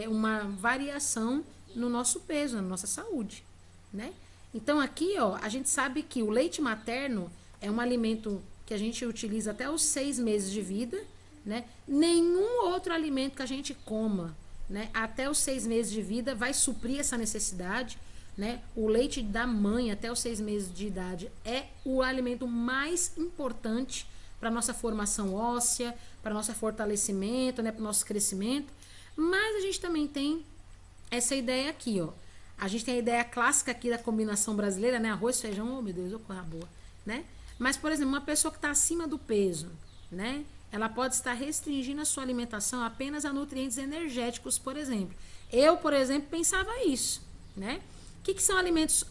Speaker 2: uma variação no nosso peso, na nossa saúde, né? Então aqui, ó, a gente sabe que o leite materno é um alimento que a gente utiliza até os 6 meses de vida, né? Nenhum outro alimento que a gente coma, né, até os 6 meses de vida vai suprir essa necessidade, né? O leite da mãe até os 6 meses de idade é o alimento mais importante para nossa formação óssea, para nosso fortalecimento, né, para o nosso crescimento. Mas a gente também tem essa ideia aqui, ó. A gente tem a ideia clássica aqui da combinação brasileira, né? Arroz, feijão, oh meu Deus, coisa boa, né? Mas, por exemplo, uma pessoa que está acima do peso, né? ela pode estar restringindo a sua alimentação apenas a nutrientes energéticos, por exemplo. Eu, por exemplo, pensava isso, né? O que são alimentos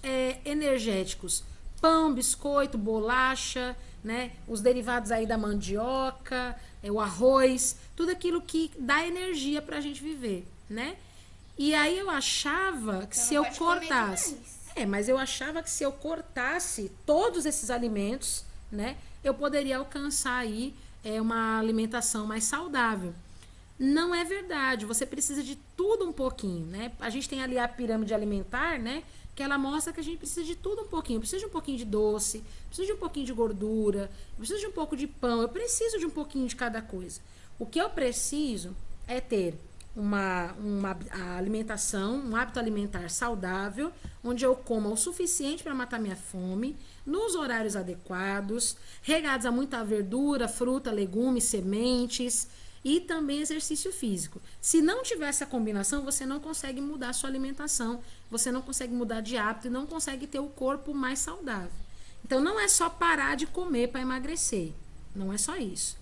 Speaker 2: energéticos? Pão, biscoito, bolacha, né? Os derivados aí da mandioca, o arroz, tudo aquilo que dá energia pra gente viver, né? E aí eu achava que se eu cortasse... mas eu achava que se eu cortasse todos esses alimentos, né? Eu poderia alcançar aí uma alimentação mais saudável. Não é verdade, você precisa de tudo um pouquinho, né? A gente tem ali a pirâmide alimentar, né? Que ela mostra que a gente precisa de tudo um pouquinho. Eu preciso de um pouquinho de doce, preciso de um pouquinho de gordura, preciso de um pouco de pão, eu preciso de um pouquinho de cada coisa. O que eu preciso é ter uma alimentação, um hábito alimentar saudável, onde eu coma o suficiente para matar minha fome, nos horários adequados, regados a muita verdura, fruta, legumes, sementes e também exercício físico. Se não tiver essa combinação, você não consegue mudar a sua alimentação, você não consegue mudar de hábito e não consegue ter o corpo mais saudável. Então não é só parar de comer para emagrecer, não é só isso.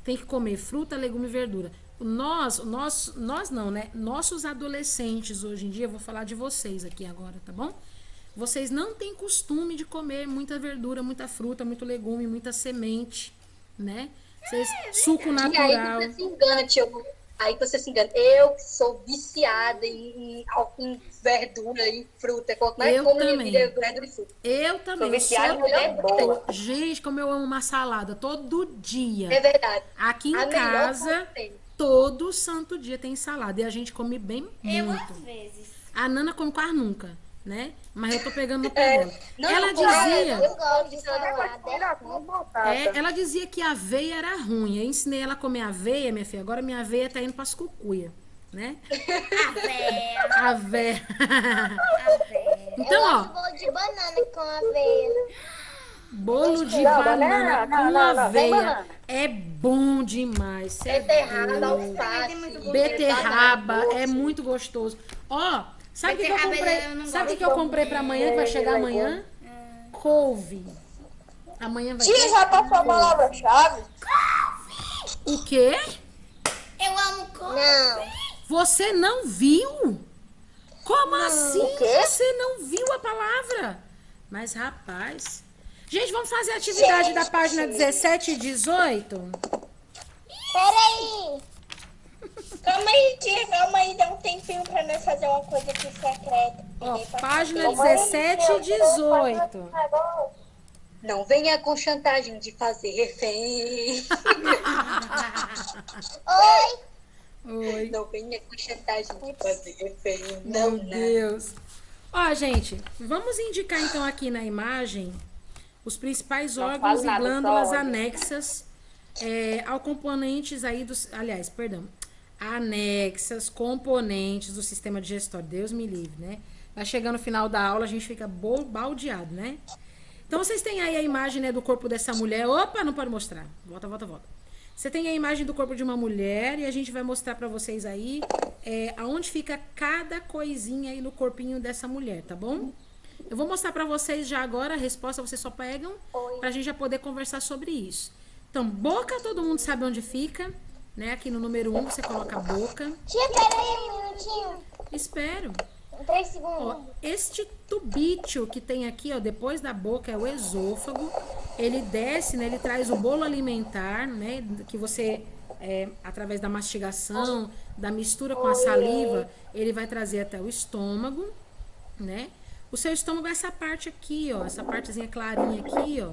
Speaker 2: Tem que comer fruta, legume e verdura. Nós não, né? Nossos adolescentes hoje em dia, eu vou falar de vocês aqui agora, tá bom? Vocês não têm costume de comer muita verdura, muita fruta, muito legume, muita semente, né? Vocês, suco natural.
Speaker 1: E aí você se engana, tio. Aí você se engana. Eu que sou viciada em verdura e fruta. Quanto mais
Speaker 2: eu
Speaker 1: como
Speaker 2: também.
Speaker 1: Verdura e fruta.
Speaker 2: Eu também.
Speaker 3: Sou viciada em mulher boa.
Speaker 2: Gente, como eu amo uma salada todo dia.
Speaker 1: É verdade.
Speaker 2: Aqui em
Speaker 1: A melhor
Speaker 2: casa,
Speaker 1: coisa que tem.
Speaker 2: todo santo dia tem salada. E a gente come bem
Speaker 7: Eu
Speaker 2: muito.
Speaker 7: às vezes.
Speaker 2: A Nana come quase nunca, né? Mas eu tô pegando no pé dela.
Speaker 1: Não,
Speaker 2: Ela
Speaker 1: eu
Speaker 2: dizia...
Speaker 5: gosto de salada.
Speaker 2: ela dizia que a aveia era ruim. Eu ensinei ela a comer aveia, minha filha. Agora minha aveia tá indo pras cucuia, né? Aveia. Então,
Speaker 5: Eu
Speaker 2: ó,
Speaker 5: gosto bolo de banana com aveia.
Speaker 2: bolo de
Speaker 3: Não,
Speaker 2: banana com
Speaker 3: não, vem
Speaker 2: aveia
Speaker 3: banana.
Speaker 2: é bom demais. Cê é
Speaker 1: Beterraba,
Speaker 2: doido.
Speaker 1: alface.
Speaker 2: Beterraba
Speaker 1: banana,
Speaker 2: é muito gostoso. Ó, sabe o que eu
Speaker 7: Beterraba
Speaker 2: comprei?
Speaker 7: eu não
Speaker 2: Sabe o
Speaker 7: gosto.
Speaker 2: que eu comprei pra amanhã, que vai chegar amanhã? Couve. Amanhã vai
Speaker 3: Tia,
Speaker 2: ter.
Speaker 3: já passou a palavra-chave?
Speaker 2: O quê?
Speaker 7: Eu amo couve.
Speaker 5: Não.
Speaker 2: Você não viu? Como assim
Speaker 3: o quê?
Speaker 2: você não viu a palavra? Mas, rapaz... Gente, vamos fazer a atividade da página 17 e 18?
Speaker 6: Peraí. Calma aí, tia, calma aí, dá um tempinho pra nós fazer uma coisa aqui secreta.
Speaker 2: Ó,
Speaker 6: Peguei pra
Speaker 2: página
Speaker 6: fazer.
Speaker 2: 17 e 18.
Speaker 1: Não venha com chantagem de fazer refém.
Speaker 2: Oi.
Speaker 1: Não venha com chantagem de fazer refém.
Speaker 2: Meu
Speaker 1: Não,
Speaker 2: Deus. Ó, gente, vamos indicar então aqui na imagem os principais órgãos
Speaker 3: falo
Speaker 2: e
Speaker 3: nada,
Speaker 2: glândulas
Speaker 3: só olha.
Speaker 2: anexas ao componentes aí dos... Aliás, perdão. Anexas, componentes do sistema digestório. Deus me livre, né? Vai chegando no final da aula, a gente fica baldeado, né? Então, vocês têm aí a imagem, né, do corpo dessa mulher. Opa, não pode mostrar. Volta, volta, volta. Você tem a imagem do corpo de uma mulher e a gente vai mostrar pra vocês aí aonde fica cada coisinha aí no corpinho dessa mulher, tá bom? Eu vou mostrar pra vocês já agora a resposta, vocês só pegam pra gente já poder conversar sobre isso. Então, boca, todo mundo sabe onde fica, né? Aqui no número 1 você coloca a boca.
Speaker 6: Tia, peraí um minutinho.
Speaker 2: Espero.
Speaker 6: 3 segundos.
Speaker 2: Ó, este tubício que tem aqui, ó, depois da boca é o esôfago. Ele desce, né? Ele traz o bolo alimentar, né? Que você, através da mastigação, da mistura com a saliva, ele vai trazer até o estômago, né? O seu estômago é essa parte aqui, ó. Essa partezinha clarinha aqui, ó.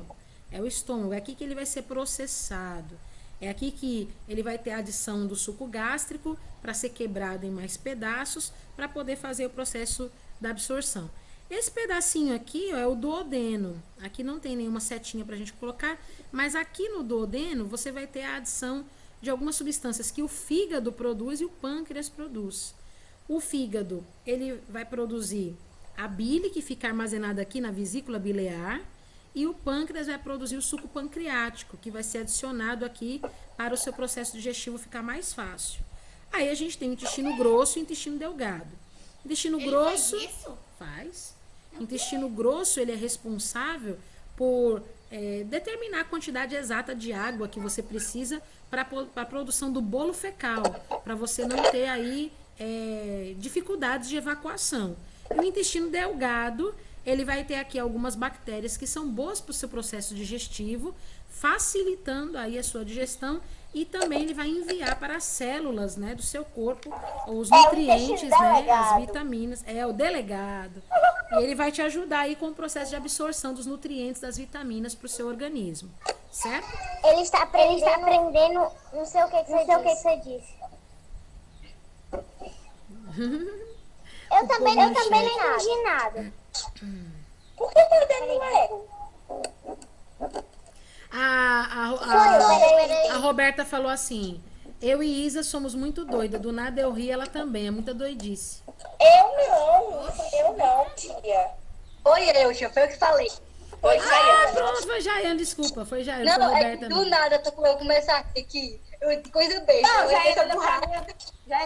Speaker 2: É o estômago. É aqui que ele vai ser processado. É aqui que ele vai ter a adição do suco gástrico para ser quebrado em mais pedaços para poder fazer o processo da absorção. Esse pedacinho aqui, ó, é o duodeno. Aqui não tem nenhuma setinha para a gente colocar, mas aqui no duodeno você vai ter a adição de algumas substâncias que o fígado produz e o pâncreas produz. O fígado, ele vai produzir a bile que fica armazenada aqui na vesícula biliar. E o pâncreas vai produzir o suco pancreático, que vai ser adicionado aqui para o seu processo digestivo ficar mais fácil. Aí a gente tem o intestino grosso e o intestino delgado. Intestino grosso...
Speaker 7: Faz isso?
Speaker 2: Faz. Intestino grosso, ele é responsável por determinar a quantidade exata de água que você precisa para a produção do bolo fecal, para você não ter aí dificuldades de evacuação. E o intestino delgado, ele vai ter aqui algumas bactérias que são boas para o seu processo digestivo, facilitando aí a sua digestão, e também ele vai enviar para as células, né, do seu corpo os nutrientes, né, as vitaminas. É o delegado. E ele vai te ajudar aí com o processo de absorção dos nutrientes, das vitaminas para o seu organismo, certo?
Speaker 8: Ele está aprendendo, não sei o que você disse. Eu também não entendi nada.
Speaker 6: Por que tá dando eco?
Speaker 2: A Roberta falou assim: eu e Isa somos muito doidas. Do nada eu ri, ela também. É muita doidice.
Speaker 6: Eu não, tia.
Speaker 1: Tia, foi eu que falei. Foi
Speaker 2: Jaiane. Pronto, foi Jaiane, desculpa. Foi Jaiane,
Speaker 1: não,
Speaker 2: foi Roberta.
Speaker 1: Do nada, eu começar aqui. Coisa besta.
Speaker 4: Não, Jaiane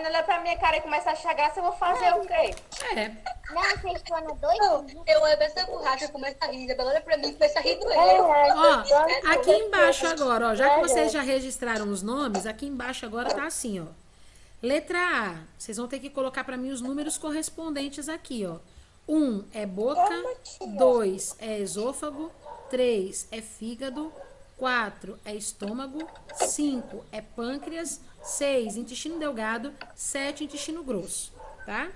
Speaker 4: olha pra minha cara e começa a achar graça, eu vou fazer o quê?
Speaker 8: Não, vocês foram dois?
Speaker 1: Eu olho essa borracha, começa a rir. Ela olha pra mim e começa a rir do eu.
Speaker 2: Ó, aqui embaixo agora, ó. Já que vocês já registraram os nomes, aqui embaixo agora tá assim, ó. Letra A. Vocês vão ter que colocar pra mim os números correspondentes aqui, ó. 1 é boca, 2 é esôfago, 3 é fígado, 4 é estômago, 5 é pâncreas, 6 intestino delgado, 7 intestino grosso, tá?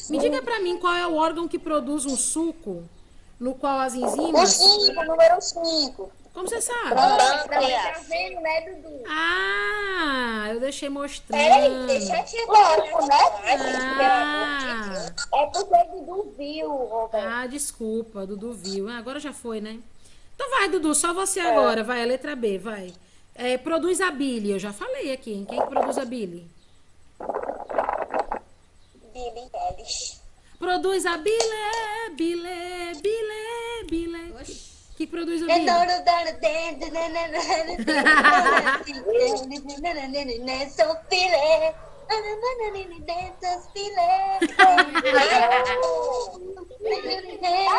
Speaker 2: Me diga pra mim qual é o órgão que produz um suco no qual as enzimas...
Speaker 6: O número 5.
Speaker 2: Como você sabe?
Speaker 6: Tá vendo, né, Dudu?
Speaker 2: Ah, eu deixei mostrando.
Speaker 6: Peraí, deixa eu te lógico,
Speaker 2: né?
Speaker 6: É porque Dudu viu, Roberto.
Speaker 2: Ah, desculpa, Dudu viu. Agora já foi, né? Então vai, Dudu, só você agora. Vai, a letra B, vai. Produz a bile, eu já falei aqui, hein? Quem que produz a bile?
Speaker 6: Billy Ellis.
Speaker 2: Produz a bile.
Speaker 7: Oxi.
Speaker 2: Que produz a bile?
Speaker 1: Sou filé.
Speaker 6: Tá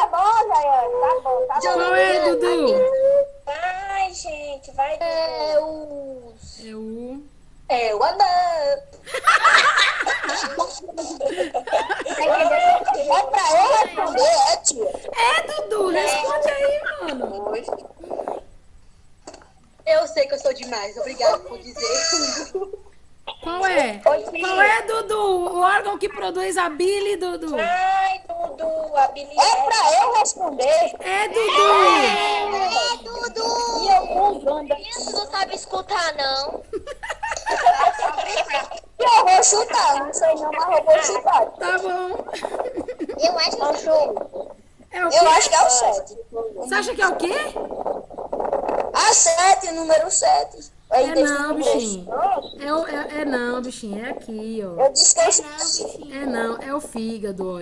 Speaker 6: bom, Jaiane, tá bom.
Speaker 2: Qual é, Dudu?
Speaker 6: Vai, gente, vai, Dudu.
Speaker 1: É o amor.
Speaker 6: É pra eu responder, tia.
Speaker 2: Dudu, responde aí, mano.
Speaker 1: Eu sei que eu sou demais. Obrigada por dizer.
Speaker 2: Qual é? Qual é, Dudu? O órgão que produz a bile, Dudu?
Speaker 6: Ai, Dudu, a Billy. É pra eu responder.
Speaker 2: É, Dudu.
Speaker 5: É, Dudu!
Speaker 6: E eu banda.
Speaker 5: Tu não sabe escutar, não?
Speaker 6: Eu vou chutar, não sei não, mas eu vou chutar.
Speaker 2: Tá bom.
Speaker 5: Eu acho que
Speaker 2: É o quê?
Speaker 6: Eu acho que é o 7.
Speaker 2: Você acha que é o quê?
Speaker 6: A 7, número 7.
Speaker 2: É não, bichinho. É não, bichinho. É aqui, ó.
Speaker 6: Eu disse que eu
Speaker 2: É não, é o fígado, ó.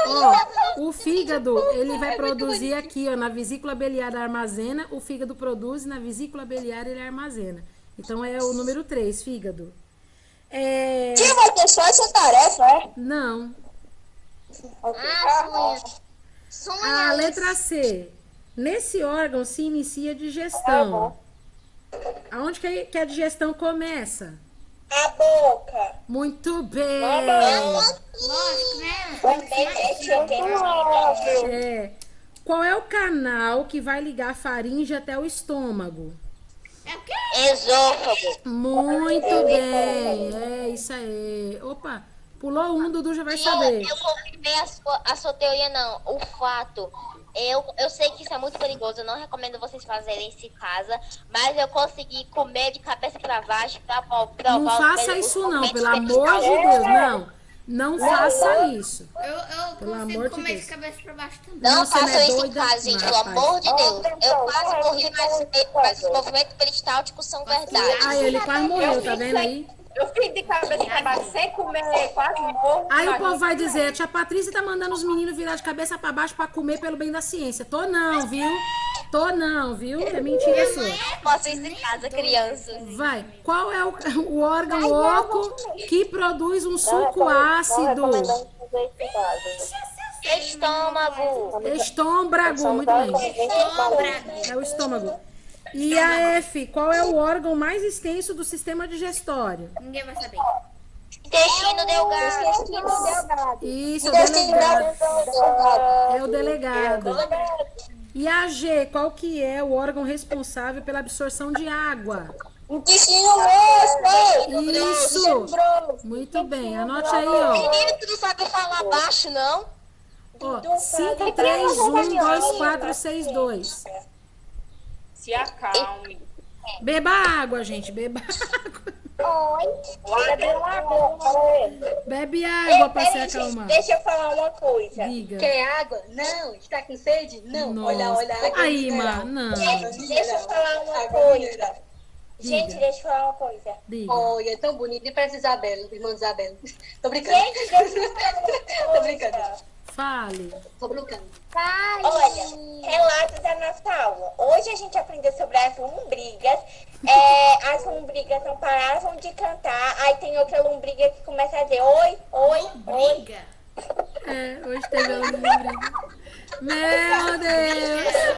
Speaker 5: ó,
Speaker 2: O fígado, ele vai produzir aqui, ó, na vesícula biliar armazena, o fígado produz, na vesícula biliar ele armazena. Então é o número 3, fígado.
Speaker 6: Tia, vai ter só essa tarefa, é?
Speaker 2: Não.
Speaker 5: sonha.
Speaker 2: A letra C. Nesse órgão se inicia a digestão. Aonde que a digestão começa?
Speaker 6: A boca.
Speaker 2: Muito bem.
Speaker 7: Lógico, né?
Speaker 2: Qual é o canal que vai ligar a faringe até o estômago?
Speaker 7: É o quê?
Speaker 5: Esôfago.
Speaker 2: Muito bem. É isso aí. Opa, pulou um, Dudu já vai saber.
Speaker 5: Eu confirmei a sua teoria, não. O fato. Eu sei que isso é muito perigoso, eu não recomendo vocês fazerem isso em casa, mas eu consegui comer de cabeça para baixo pra provar
Speaker 2: Não faça isso não, pelo amor de Deus, não. Não faça isso.
Speaker 7: Eu
Speaker 2: Pelo amor
Speaker 7: consigo
Speaker 2: de
Speaker 7: comer
Speaker 2: Deus.
Speaker 7: de cabeça pra baixo também.
Speaker 5: Não
Speaker 2: Você não é
Speaker 5: façam isso em
Speaker 2: doida?
Speaker 5: casa, gente,
Speaker 2: Não,
Speaker 5: pelo
Speaker 2: rapaz.
Speaker 5: amor de Deus. Eu quase morri, mas os movimentos peristálticos são verdade.
Speaker 2: Aí ele quase morreu, tá vendo aí?
Speaker 4: Eu fico de cabeça para baixo sem comer, quase morro.
Speaker 2: Aí o povo vai dizer, a tia Patrícia tá mandando os meninos virar de cabeça pra baixo pra comer pelo bem da ciência. Tô não, viu? É mentira sua.
Speaker 5: Façam isso em casa, crianças.
Speaker 2: Vai. Qual é o órgão oco que produz um suco ácido?
Speaker 5: Estômago.
Speaker 2: Estômago, muito bem. É o estômago. E a F, qual é o órgão mais extenso do sistema digestório?
Speaker 7: Ninguém vai saber.
Speaker 5: Intestino delgado.
Speaker 2: Isso, é o delegado. É o delegado. E a G, qual que é o órgão responsável pela absorção de água?
Speaker 3: Intestino grosso.
Speaker 2: Isso. Muito bem. Anote aí, ó.
Speaker 5: Menino, tu não sabe falar baixo, não?
Speaker 2: Ó, 5, 3, 1, 2, 4, 6, 2.
Speaker 4: Se acalme.
Speaker 2: Beba água, gente. Beba água. Bebe água pra se acalmar.
Speaker 6: Deixa eu falar uma coisa.
Speaker 2: Diga.
Speaker 1: Quer água? Não. Está com sede? Não. Olha,
Speaker 2: Nossa.
Speaker 1: olha. Água
Speaker 2: Aí,
Speaker 1: mineral.
Speaker 2: Mar, não.
Speaker 6: Gente, deixa eu falar uma
Speaker 1: Água
Speaker 6: coisa.
Speaker 1: mineral.
Speaker 6: Gente,
Speaker 2: Diga.
Speaker 6: deixa eu falar uma coisa.
Speaker 2: Diga.
Speaker 1: Olha, é tão bonito. Nem parece Isabela, irmã de Isabela. Tô brincando.
Speaker 6: Gente, deixa eu falar uma coisa.
Speaker 1: Tô brincando.
Speaker 2: Fale.
Speaker 1: Tô brincando.
Speaker 6: Olha, relatos da nossa aula. Hoje a gente aprendeu sobre as lombrigas. As lombrigas não paravam de cantar. Aí tem outra lombriga que começa a dizer oi, oi, oi.
Speaker 7: Briga.
Speaker 2: Hoje teve a lombriga. Meu Deus.